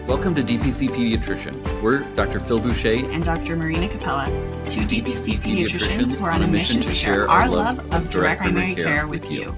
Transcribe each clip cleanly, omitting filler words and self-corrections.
Welcome to DPC Pediatrician. We're Dr. Phil Boucher and Dr. Marina Capella, two DPC pediatricians who are on a mission to share our love of direct primary care with you.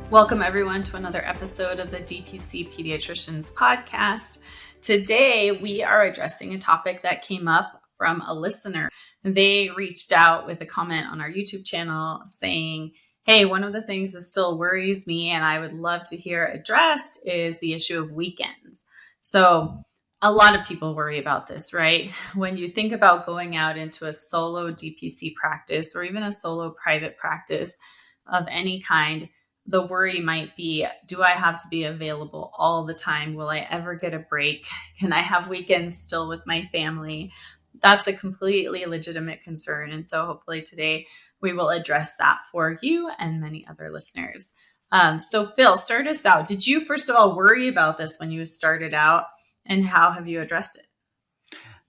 Welcome everyone to another episode of the DPC Pediatricians podcast. Today we are addressing a topic that came up from a listener. They reached out with a comment on our YouTube channel saying, hey, one of the things that still worries me and I would love to hear addressed is the issue of weekends. So a lot of people worry about this, right? When you think about going out into a solo DPC practice or even a solo private practice of any kind, the worry might be, do I have to be available all the time? Will I ever get a break? Can I have weekends still with my family? That's a completely legitimate concern. And so hopefully today we will address that for you and many other listeners. So Phil, start us out. Did you, first of all, worry about this when you started out, and how have you addressed it?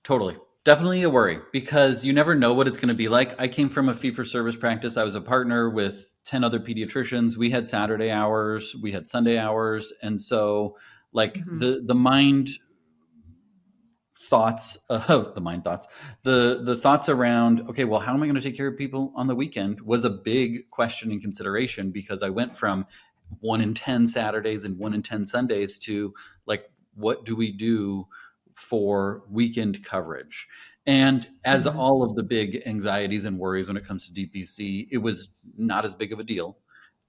Totally. Definitely a worry because you never know what it's going to be like. I came from a fee-for-service practice. I was a partner with 10 other pediatricians. We had Saturday hours, we had Sunday hours. And so the thoughts around, okay, well, how am I going to take care of people on the weekend was a big question and consideration because I went from 1 in 10 Saturdays and 1 in 10 Sundays to what do we do for weekend coverage? And as all of the big anxieties and worries when it comes to DPC, it was not as big of a deal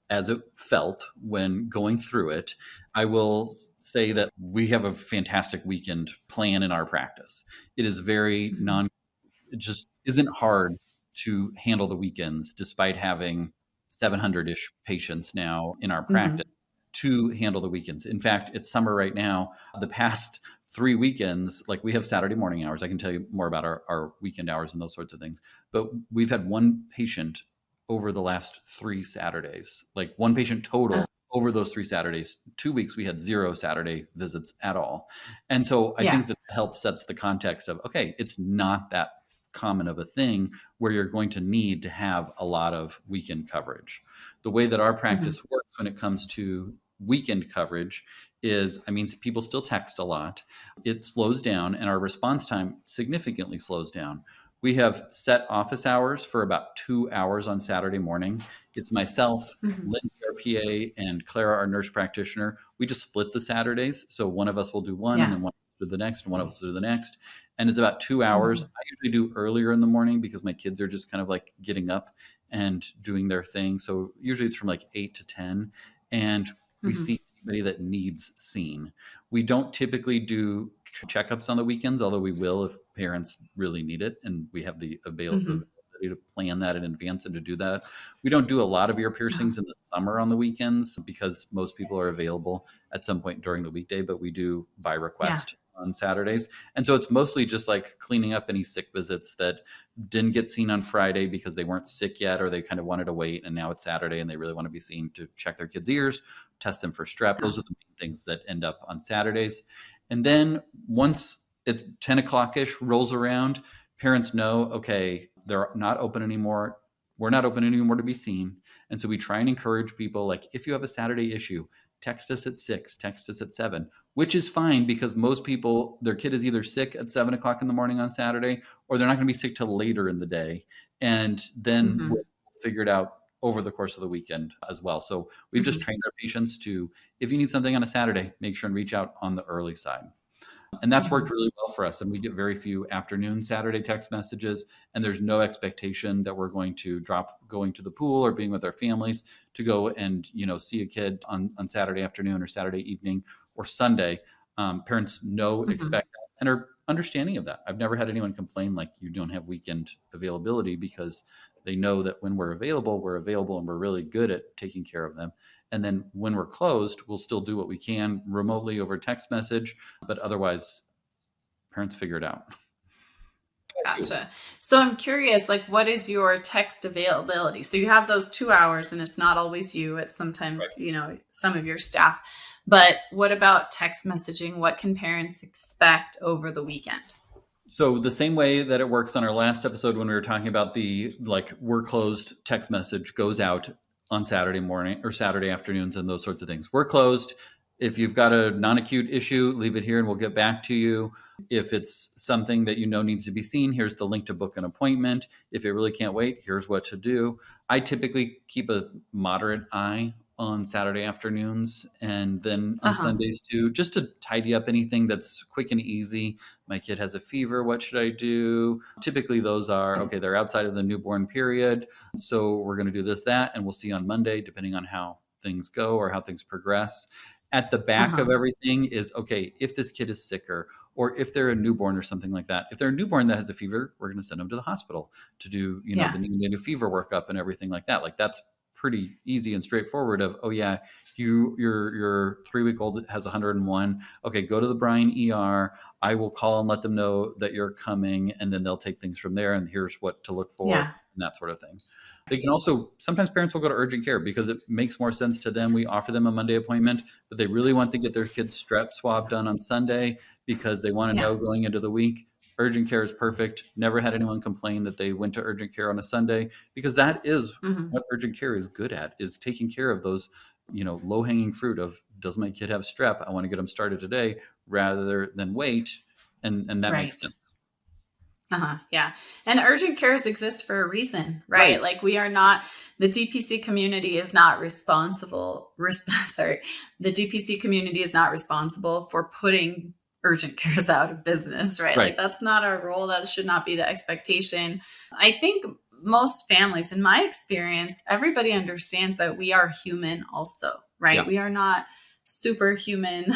as it felt when going through it. I will say that we have a fantastic weekend plan in our practice. It is very it just isn't hard to handle the weekends despite having 700-ish patients now in our practice to handle the weekends. In fact, it's summer right now. The past 3 weekends, we have Saturday morning hours. I can tell you more about our weekend hours and those sorts of things. But we've had one patient over the last 3 Saturdays, one patient total over those 3 Saturdays. 2 weeks, we had 0 Saturday visits at all. And so I think that help sets the context of, okay, it's not that common of a thing where you're going to need to have a lot of weekend coverage. The way that our practice works when it comes to weekend coverage is, people still text a lot. It slows down and our response time significantly slows down. We have set office hours for about 2 hours on Saturday morning. It's myself, Lindsay, our PA, and Clara, our nurse practitioner. We just split the Saturdays. So one of us will do one and then one will do the next and one of us will do the next. And it's about 2 hours. I usually do earlier in the morning because my kids are just kind of getting up and doing their thing. So usually it's from 8 to 10. And we see anybody that needs seen. We don't typically do checkups on the weekends, although we will if parents really need it and we have the availability to plan that in advance and to do that. We don't do a lot of ear piercings in the summer on the weekends because most people are available at some point during the weekday, but we do by request on Saturdays. And so it's mostly just cleaning up any sick visits that didn't get seen on Friday because they weren't sick yet or they kind of wanted to wait and now it's Saturday and they really want to be seen to check their kids' ears, test them for strep. Those are the main things that end up on Saturdays. And then once it's 10 o'clock-ish rolls around, parents know, okay, they're not open anymore. We're not open anymore to be seen. And so we try and encourage people, if you have a Saturday issue, text us at 6, text us at 7, which is fine because most people, their kid is either sick at 7 o'clock in the morning on Saturday, or they're not going to be sick till later in the day. And then we'll figure it out over the course of the weekend as well. So we've just trained our patients to, if you need something on a Saturday, make sure and reach out on the early side. And that's worked really well for us. And we get very few afternoon Saturday text messages. And there's no expectation that we're going to drop going to the pool or being with our families to go and, see a kid on Saturday afternoon or Saturday evening or Sunday. Parents expect that and are understanding of that. I've never had anyone complain you don't have weekend availability because they know that when we're available and we're really good at taking care of them. And then when we're closed, we'll still do what we can remotely over text message, but otherwise parents figure it out. Gotcha. So I'm curious, what is your text availability? So you have those 2 hours and it's not always you, it's sometimes, some of your staff, but what about text messaging? What can parents expect over the weekend? So the same way that it works on our last episode when we were talking about the we're closed text message goes out on Saturday morning or Saturday afternoons and those sorts of things. We're closed. If you've got a non-acute issue, leave it here and we'll get back to you. If it's something that you know needs to be seen, here's the link to book an appointment. If it really can't wait, here's what to do. I typically keep a moderate eye on Saturday afternoons and then on Sundays too, just to tidy up anything that's quick and easy. My kid has a fever. What should I do? Typically those are, okay, they're outside of the newborn period. So we're going to do this, that, and we'll see you on Monday, depending on how things go or how things progress. At the back of everything is, okay, if this kid is sicker or if they're a newborn or something like that, if they're a newborn that has a fever, we're going to send them to the hospital to do, the neonatal fever workup and everything like that. Like that's pretty easy and straightforward of, oh yeah, your 3-week-old has 101. Okay, go to the Bryan ER. I will call and let them know that you're coming, and then they'll take things from there. And here's what to look for and that sort of thing. They can also, sometimes parents will go to urgent care because it makes more sense to them. We offer them a Monday appointment, but they really want to get their kid's strep swab done on Sunday because they want to know going into the week. Urgent care is perfect. Never had anyone complain that they went to urgent care on a Sunday, because that is what urgent care is good at, is taking care of those, low-hanging fruit of, does my kid have strep? I want to get them started today rather than wait. And that makes sense. Yeah. And urgent cares exist for a reason, right? Like we are not, the DPC community is not responsible. The DPC community is not responsible for putting urgent cares out of business, right? Like that's not our role. That should not be the expectation. I think most families, in my experience, everybody understands that we are human also, right? Yeah. We are not superhuman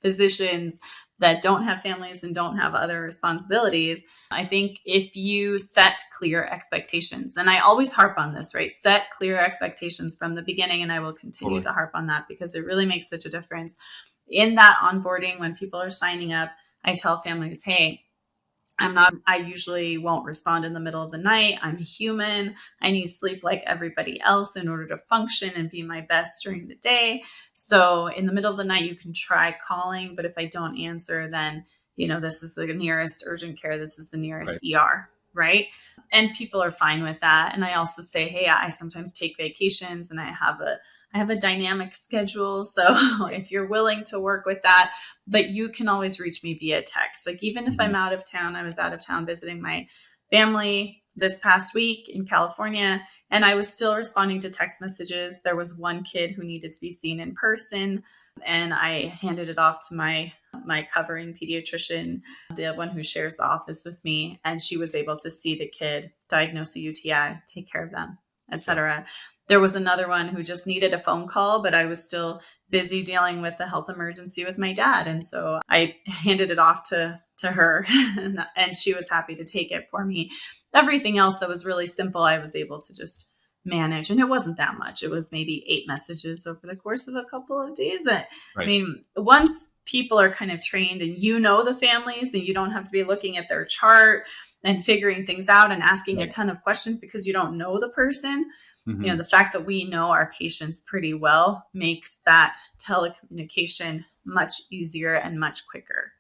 physicians that don't have families and don't have other responsibilities. I think if you set clear expectations, and I always harp on this, right? Set clear expectations from the beginning, and I will continue to harp on that because it really makes such a difference. In that onboarding, when people are signing up, I tell families, hey, I usually won't respond in the middle of the night. I'm human. I need sleep like everybody else in order to function and be my best during the day. So in the middle of the night, you can try calling, but if I don't answer, then, this is the nearest urgent care. This is the nearest ER, right? And people are fine with that. And I also say, hey, I sometimes take vacations and I have a dynamic schedule. So if you're willing to work with that, but you can always reach me via text. Like even if I'm out of town, I was out of town visiting my family this past week in California, and I was still responding to text messages. There was one kid who needed to be seen in person, and I handed it off to my covering pediatrician, the one who shares the office with me, and she was able to see the kid, diagnose a UTI, take care of them, etc. There was another one who just needed a phone call, but I was still busy dealing with the health emergency with my dad. And so I handed it off to her and she was happy to take it for me. Everything else that was really simple, I was able to just manage. And it wasn't that much. It was maybe 8 messages over the course of a couple of days. I mean, once people are kind of trained and the families and you don't have to be looking at their chart and figuring things out and asking a ton of questions because you don't know the person. The fact that we know our patients pretty well makes that telecommunication much easier and much quicker.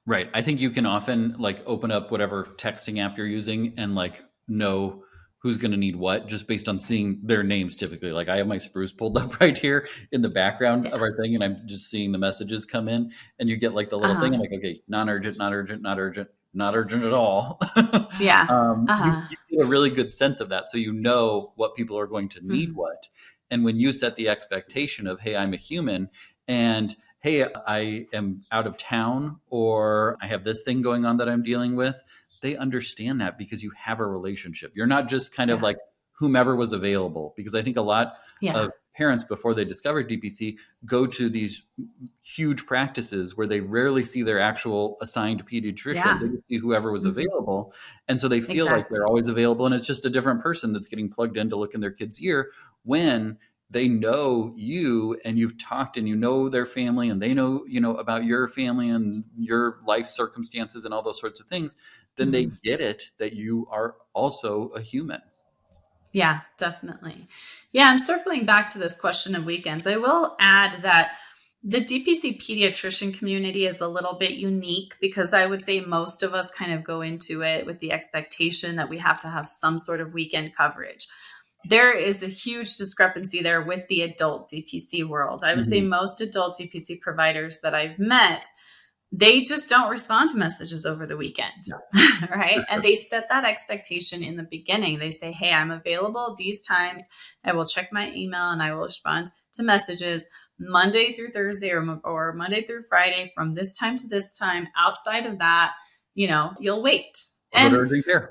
Right. I think you can often open up whatever texting app you're using and know who's going to need what just based on seeing their names typically. I have my Spruce pulled up right here in the background of our thing, and I'm just seeing the messages come in, and you get the little thing. I'm like, okay, non-urgent, not urgent, not urgent. Not urgent at all. You get a really good sense of that. So you know what people are going to need what. And when you set the expectation of, hey, I'm a human, and hey, I am out of town, or I have this thing going on that I'm dealing with, they understand that because you have a relationship. You're not just kind of whomever was available, because I think a lot of parents, before they discover DPC, go to these huge practices where they rarely see their actual assigned pediatrician. They just see whoever was available. And so they feel like they're always available, and it's just a different person that's getting plugged in to look in their kid's ear, when they know you and you've talked and you know their family and they know, about your family and your life circumstances and all those sorts of things. Then they get it that you are also a human. Yeah, definitely. Yeah. And circling back to this question of weekends, I will add that the DPC pediatrician community is a little bit unique because I would say most of us kind of go into it with the expectation that we have to have some sort of weekend coverage. there is a huge discrepancy there with the adult DPC world. I would say most adult DPC providers that I've met, they just don't respond to messages over the weekend, right? And they set that expectation in the beginning. They say, hey, I'm available these times. I will check my email and I will respond to messages Monday through Thursday or Monday through Friday from this time to this time. Outside of that, you'll wait. And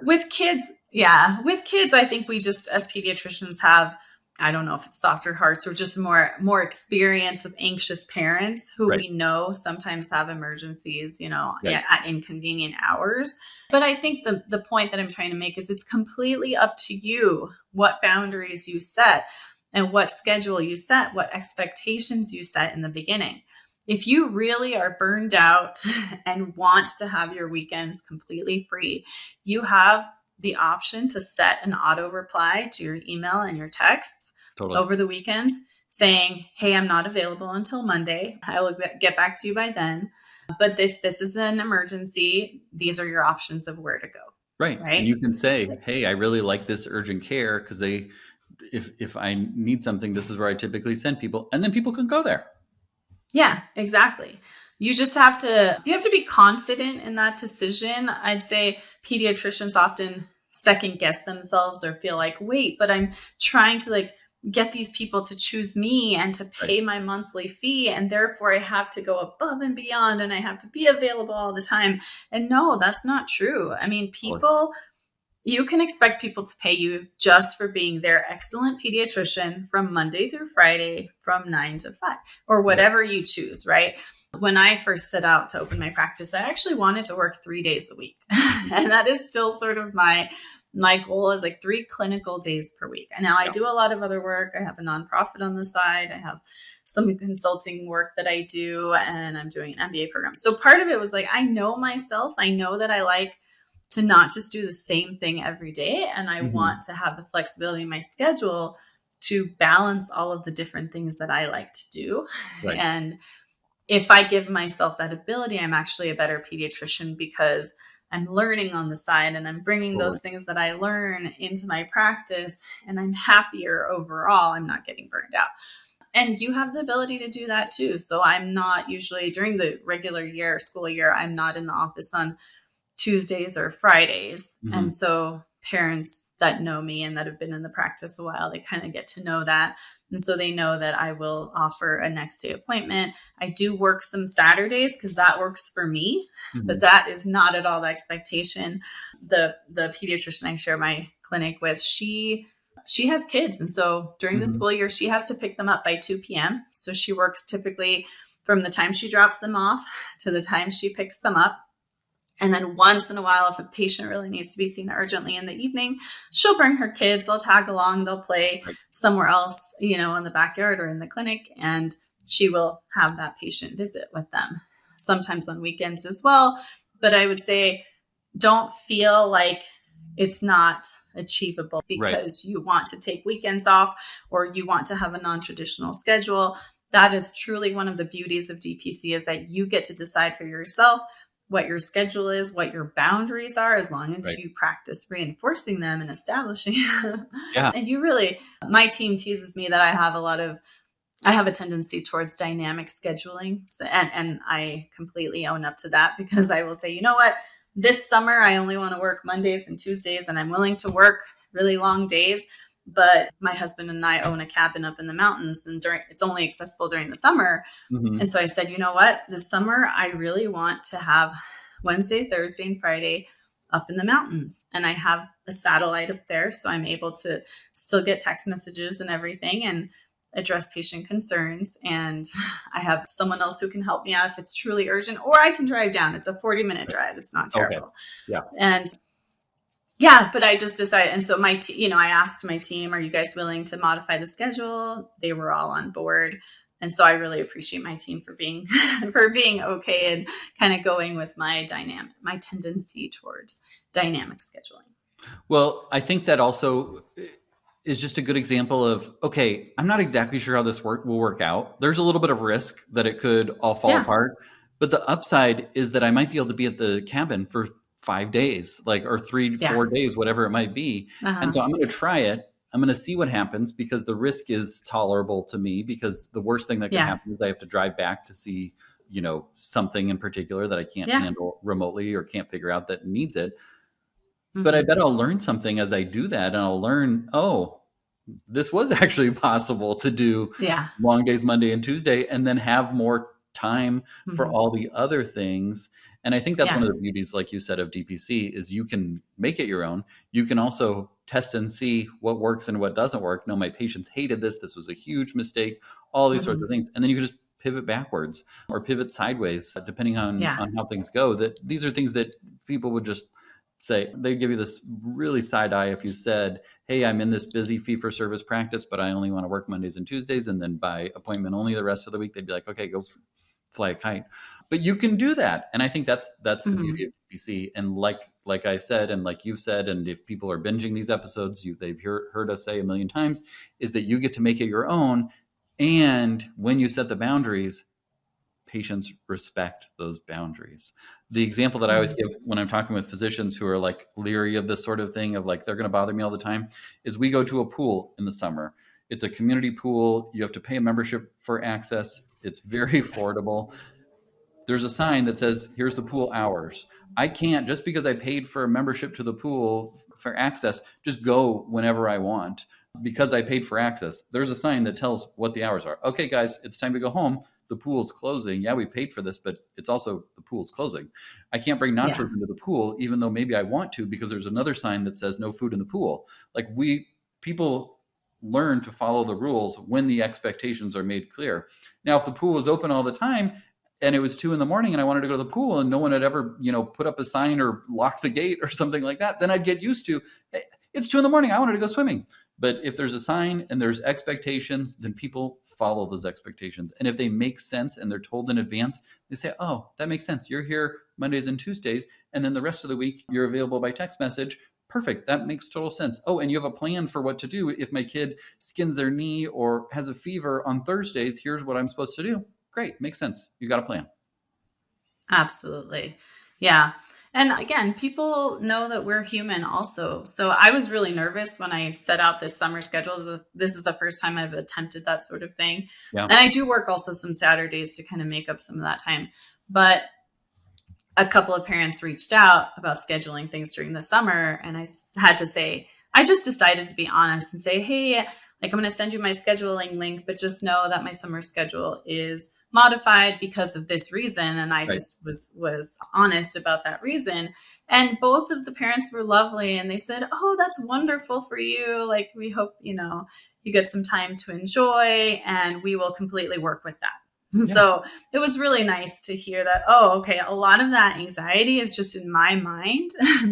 with kids, I think we just, as pediatricians, have, I don't know if it's softer hearts or just more experience with anxious parents who we know sometimes have emergencies, at inconvenient hours. But I think the point that I'm trying to make is it's completely up to you what boundaries you set and what schedule you set, what expectations you set in the beginning. If you really are burned out and want to have your weekends completely free, you have the option to set an auto reply to your email and your texts over the weekends saying, hey, I'm not available until Monday. I will get back to you by then. But if this is an emergency, these are your options of where to go. Right. And you can say, hey, I really like this urgent care because if I need something, this is where I typically send people. And then people can go there. Yeah, exactly. You just have to be confident in that decision. I'd say pediatricians often second guess themselves or feel like, wait, but I'm trying to get these people to choose me and to pay my monthly fee. And therefore I have to go above and beyond and I have to be available all the time. And no, that's not true. I mean, you can expect people to pay you just for being their excellent pediatrician from Monday through Friday from 9 to 5 or whatever you choose, right? When I first set out to open my practice, I actually wanted to work 3 days a week. And that is still sort of my goal is 3 clinical days per week. And now I do a lot of other work. I have a nonprofit on the side. I have some consulting work that I do, and I'm doing an MBA program. So part of it was I know myself. I know that I like to not just do the same thing every day. And I want to have the flexibility in my schedule to balance all of the different things that I like to do. Right. And if I give myself that ability, I'm actually a better pediatrician because I'm learning on the side and I'm bringing those things that I learn into my practice and I'm happier overall. I'm not getting burned out. And you have the ability to do that too. So I'm not usually during the regular school year, I'm not in the office on Tuesdays or Fridays. And so parents that know me and that have been in the practice a while, they kind of get to know that. And so they know that I will offer a next day appointment. I do work some Saturdays because that works for me, but that is not at all the expectation. The pediatrician I share my clinic with, she has kids. And so during the school year, she has to pick them up by 2 p.m. So she works typically from the time she drops them off to the time she picks them up. And then once in a while, if a patient really needs to be seen urgently in the evening, she'll bring her kids, they'll tag along, they'll play somewhere else, in the backyard or in the clinic, and she will have that patient visit with them, sometimes on weekends as well. But I would say, don't feel like it's not achievable because you want to take weekends off or you want to have a non-traditional schedule. That is truly one of the beauties of DPC is that you get to decide for yourself what your schedule is, what your boundaries are, as long as you practice reinforcing them and establishing them. Yeah. And my team teases me that I have a tendency towards dynamic scheduling. So, and I completely own up to that because I will say, you know what, this summer, I only want to work Mondays and Tuesdays, and I'm willing to work really long days. But my husband and I own a cabin up in the mountains, and it's only accessible during the summer. And so I said, you know what, this summer, I really want to have Wednesday, Thursday, and Friday up in the mountains. And I have a satellite up there, so I'm able to still get text messages and everything and address patient concerns. And I have someone else who can help me out if it's truly urgent, or I can drive down. It's a 40-minute drive. It's not terrible. Okay. Yeah. And but I just decided. And so I asked my team, are you guys willing to modify the schedule? They were all on board. And so I really appreciate my team for being okay and kind of going with my tendency towards dynamic scheduling. Well, I think that also is just a good example of, okay, I'm not exactly sure how this will work out. There's a little bit of risk that it could all fall apart, but the upside is that I might be able to be at the cabin for 5 days, or 3 to 4 days, whatever it might be. And so I'm going to try it. I'm going to see what happens because the risk is tolerable to me, because the worst thing that can happen is I have to drive back to see, something in particular that I can't handle remotely or can't figure out that needs it. But I bet I'll learn something as I do that. And I'll learn, this was actually possible to do long days, Monday and Tuesday, and then have more time for all the other things. And I think that's one of the beauties, like you said, of DPC is you can make it your own. You can also test and see what works and what doesn't work. No, my patients hated this. This was a huge mistake, all these sorts of things. And then you can just pivot backwards or pivot sideways, depending on how things go. That these are things that people would just say. They'd give you this really side eye if you said, hey, I'm in this busy fee-for-service practice, but I only want to work Mondays and Tuesdays, and then by appointment only the rest of the week. They'd be like, okay, go fly a kite. But you can do that. And I think that's the beauty of DPC. And like I said, and like you said, and if people are binging these episodes, they've heard us say a million times, is that you get to make it your own. And when you set the boundaries, patients respect those boundaries. The example that I always give when I'm talking with physicians who are like leery of this sort of thing, of like, they're going to bother me all the time, is we go to a pool in the summer. It's a community pool. You have to pay a membership for access. It's very affordable. There's a sign that says, here's the pool hours. I can't, just because I paid for a membership to the pool for access, just go whenever I want because I paid for access. There's a sign that tells what the hours are. Okay, guys, it's time to go home. The pool's closing. Yeah, we paid for this, but it's also the pool's closing. I can't bring nachos into the pool, even though maybe I want to, because there's another sign that says no food in the pool. Like people learn to follow the rules when the expectations are made clear. Now, if the pool was open all the time and it was 2 a.m. and I wanted to go to the pool and no one had ever, put up a sign or locked the gate or something like that, then I'd get used to, hey, it's 2 a.m. I wanted to go swimming. But if there's a sign and there's expectations, then people follow those expectations. And if they make sense and they're told in advance, they say, oh, that makes sense. You're here Mondays and Tuesdays, and then the rest of the week you're available by text message. Perfect. That makes total sense. Oh, and you have a plan for what to do. If my kid skins their knee or has a fever on Thursdays, here's what I'm supposed to do. Great. Makes sense. You got a plan. Absolutely. Yeah. And again, people know that we're human also. So I was really nervous when I set out this summer schedule. This is the first time I've attempted that sort of thing. Yeah. And I do work also some Saturdays to kind of make up some of that time. But a couple of parents reached out about scheduling things during the summer. And I had to say, I just decided to be honest and say, hey, like, I'm going to send you my scheduling link, but just know that my summer schedule is modified because of this reason. And I just was honest about that reason. And both of the parents were lovely. And they said, oh, that's wonderful for you. Like, we hope, you get some time to enjoy, and we will completely work with that. Yeah. So it was really nice to hear that, oh, okay, a lot of that anxiety is just in my mind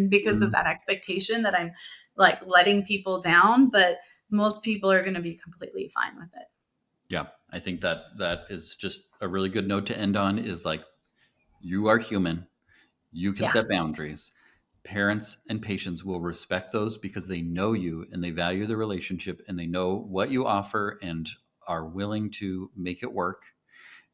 because of that expectation that I'm like letting people down, but most people are going to be completely fine with it. Yeah, I think that is just a really good note to end on, is like, you are human. You can set boundaries. Parents and patients will respect those because they know you and they value the relationship and they know what you offer and are willing to make it work.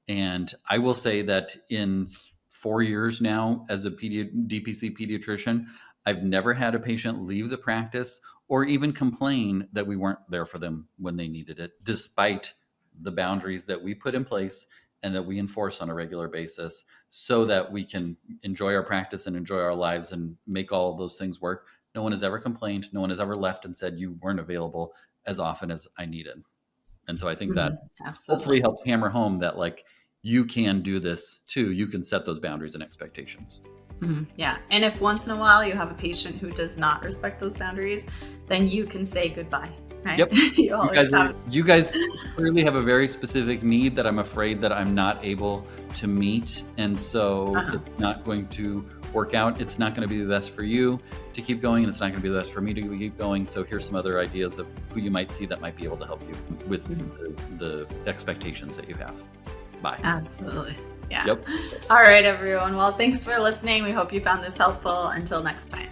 And I will say that in 4 years now as a DPC pediatrician, I've never had a patient leave the practice or even complain that we weren't there for them when they needed it, despite the boundaries that we put in place and that we enforce on a regular basis so that we can enjoy our practice and enjoy our lives and make all of those things work. No one has ever complained. No one has ever left and said you weren't available as often as I needed. And so I think that hopefully helps hammer home that, like, you can do this too. You can set those boundaries and expectations. Yeah. And if once in a while you have a patient who does not respect those boundaries, then you can say goodbye. Right? Yep. You guys clearly have a very specific need that I'm afraid that I'm not able to meet. And so it's not going to work out. It's not going to be the best for you to keep going, and it's not going to be the best for me to keep going. So here's some other ideas of who you might see that might be able to help you with the expectations that you have. Bye. Absolutely. Yeah. Yep. All right, everyone. Well, thanks for listening. We hope you found this helpful. Until next time.